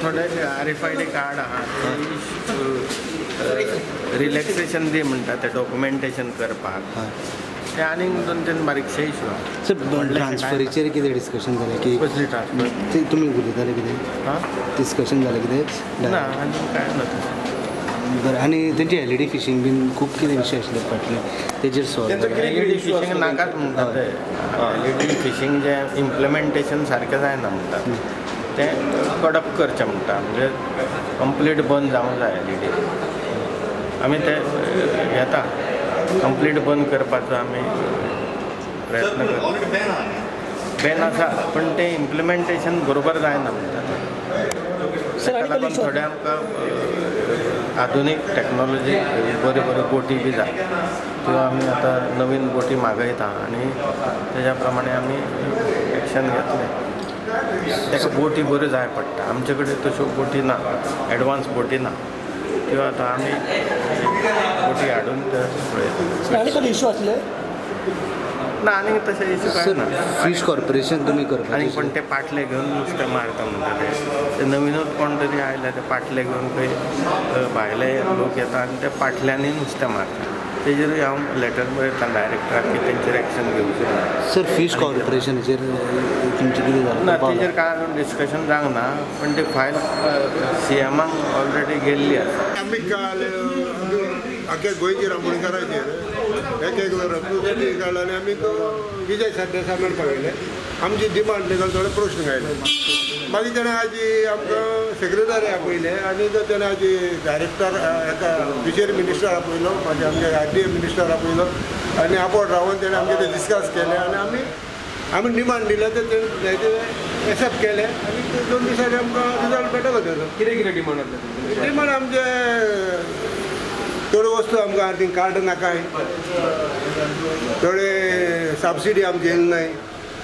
थोडे RFID card आहा relaxation दी म्हणटा ते डॉक्युमेंटेशन करपाक ते आनीक 2-3 बारीकशे इशू आहा. सर ट्रान्सफरीचेर कितें डिस्कशन जालें की कसली ट्रान्सफर ते तुमी उलयताले कितें हां डिस्कशन जालें कितें ना आनी काय ना बरें आनी तेंची LED फिशींग बीन खूब कितें विशय आशिल्ले फाटले तेजेर सॉल्व LED फिशींग नाकाच म्हणटात ते LED फिशींग जे इम्प्लिमेंटेशन सारकें जायना म्हणटात तें कडक करचें म्हणटा म्हणजे कंप्लीट बंद जावंक जाय LED. आमी ते घेता कंप्लीट बंद करपाचो आमी प्रयत्न करता. बॅन आसा पण तें इम्प्लिमेंटेशन बरोबर जायना म्हणटात. ताका लागून थोडे आमकां आधुनीक टॅक्नॉलॉजी बऱ्यो बऱ्यो बोटी बी जाय त्यो आमी आतां नवीन बोटी मागयता आनी तेज्या प्रमाणे आमी एक्शन घेतलें. ताका बोटी बऱ्यो जाय पडटा. आमचे कडेन तश्यो बोटी ना, एडवान्स बोटी ना. त्यो आतां आमी बोटी हाडून पळयता. इश्यू आसले ना आनी तशें इश्यू काय ना. फिश कॉर्पोरेशन तुमी करता आनी पण ते पाटले घेवन नुस्तें मारता म्हणटा ते नवीनच कोण तरी आयले ते पाटले घेवन खंय भायले लोक येता आनी ते पाटल्यांनी नुस्तें मारता. तेजेरूय हांव लेटर बरयता डायरेक्टराक की तेंचेर एक्शन घेवचें ना. सर फिश कॉर्पोरेशनाचेर तुमचें कितें ना जालें तेजेर कांय डिस्कशन जावंक ना पण ती फायल CMाक ऑलरेडी गेल्ली आसा. आमी काल आख्या गोंयचे रांपोणकाराचेर एक रत्नोत्सवी काडला आनी आमी विजय सरदेसाय मेळपाक गेले. आमची डिमांड लेगल थोडे प्रश्न घायले. मागीर तेणें आजी आमकां सेक्रेटरी आपयले आनी तेणें आजी डायरेक्टर हेका फिशरी मिनिस्टर आपयलो मागीर आमचे RDA मिनिस्टर आपयलो आनी आपोवट रावन तेणें आमचे ते डिस्कस केले आनी आमी डिमांड दिले ते तेणें एक्सेप्ट केले आनी 2 दिसांनी आमकां रिजल्ट मेळटलो तेजो. कितें डिमांड आसलें डिमांड आमचे थोड्यो वस्तू आमकां आर्थींग कार्ड नाकाय, थोडे सबसिडी आमची येयली नाय,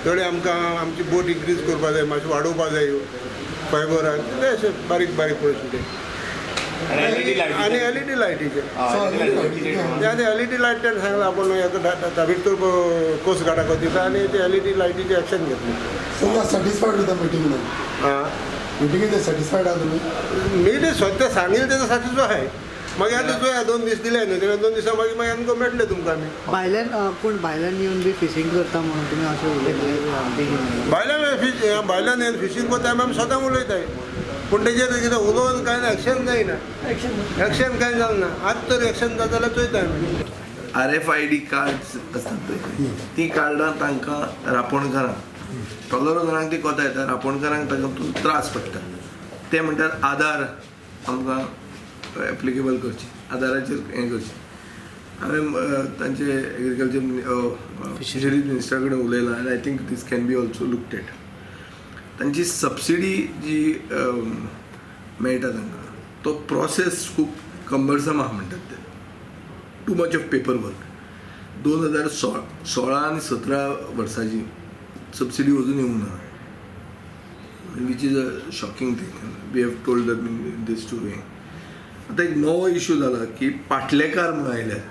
थोडे आमकां आमची बोट इन्क्रीज करपा जाय मातशें वाडोवपा जाय फायबरान ते अशे बारीक बारीक प्रश्न ते. आनी LED लायटीचे ते LED लायट तेणें सांगलां आपूण हेका भितर कोस्ट गार्डाक दिता आनी ते LED लायटीचे एक्शन घेतलें. सॅटिस्फायड विथ द मीटिंग हां मिटिंगेन सॅटिस्फायड आहा तुमी? मी ते स्वता सांगिल्लें तेजो सॅटिस्फाय आहाय. मागीर आतां चोया 2 दीस दिले न्हू तेणें 2 दिसां मागीर आमकां मेळटले तुमकां आमी. भायल्यान पूण भायल्यान येवन बी फिशींग करता म्हणून तुमी अशें उलयता. भायल्यान येवन फिशींग करता आमी स्वता उलयताय पूण तेजेर कितें उलोवन कांय ना एक्शन जायना. एक्शन कांय जालें ना. आतां तर एक्शन जाता जाल्यार चोयता आमी. RFID कार्ड्स आसतात पळय ती कार्डां तांकां रांपोणकारांक टॉलरांक ती कोता येता रांपोणकारांक तातूंत त्रास पडटा. ते म्हणटात आधार आमकां एप्लिकेबल करची आधाराचेर हें करचें. हांवें तांचे एग्रीकल्चर फिशरीज मिनिस्टरा कडेन उलयलां आनी I think this can be also looked at. तांची सबसिडी जी मेळटा तांकां तो प्रोसेस खूब कंबरसम आहा म्हणटात ते. Too much of paper work. 2016 आनी 17 वर्साची सबसिडी अजून येवंक ना which is a shocking thing. We have told this today. आतां एक नवो इश्यू जाला की पाटलेकार म्हणून आयल्यात.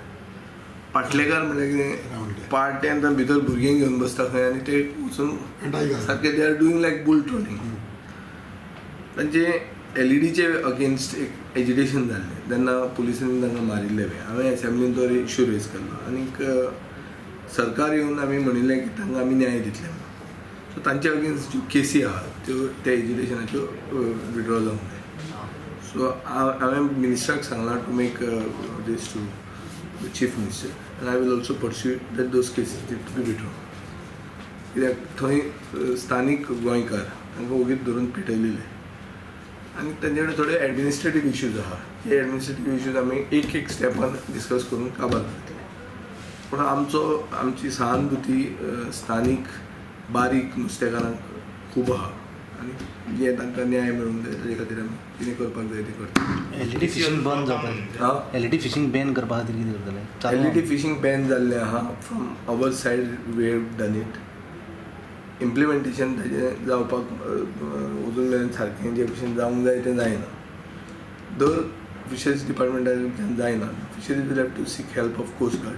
पाटलेकार म्हणल्यार कितें पाट आतां भितर भुरगीं घेवन बसता खंय आनी ते वचून सारके they are doing like bull trolling. तांचे LEDचे अगेन्स्ट एक एजिटेशन जाल्लें तेन्ना पुलिसांनी तांकां मारिल्ले बी. हांवें एसेंब्लीन तो इश्यू रेज केल्लो आनीक सरकार येवन आमी म्हणिल्लें की तांकां आमी न्याय दितले म्हणून. सो तांचे अगेन्स्ट ज्यो केसी आहा त्यो त्या एजिटेशनाच्यो विड्रॉ जावंक जाय. सो हांवें मिनिस्टराक सांगलां to make this to the chief minister आनी I will also pursue that those cases to be withdraw. कित्याक थंय स्थानीक गोंयकार तांकां ओगीच धरून पिटयलेले आनी तांचे कडेन थोडे एडमिनिस्ट्रेटीव इश्यूज आहा. हे एडमिनिस्ट्रेटीव इश्यूज आमी एक स्टेपान डिस्कस करून काबार करतले. पूण आमची सहानुभूती स्थानीक बारीक नुस्तेकारांक खूब आहा आनी जे तांकां न्याय मेळूंक जाय ताजे खातीर आमी कितें करपाक जाय तें करता. LED फिशींग बंद जावपाक LED फिशींग बॅन करपा खातीर कितें करतले? LED फिशींग बॅन जाल्लें आहा from our side we have done it. Implementation ताजें जावपाक अजून मेरेन सारकें जे भशेन जावंक जाय तें जायना. दर फिशरीज डिपार्टमेंटाच्यान जायना. Fisheries will have to seek help of coast guard.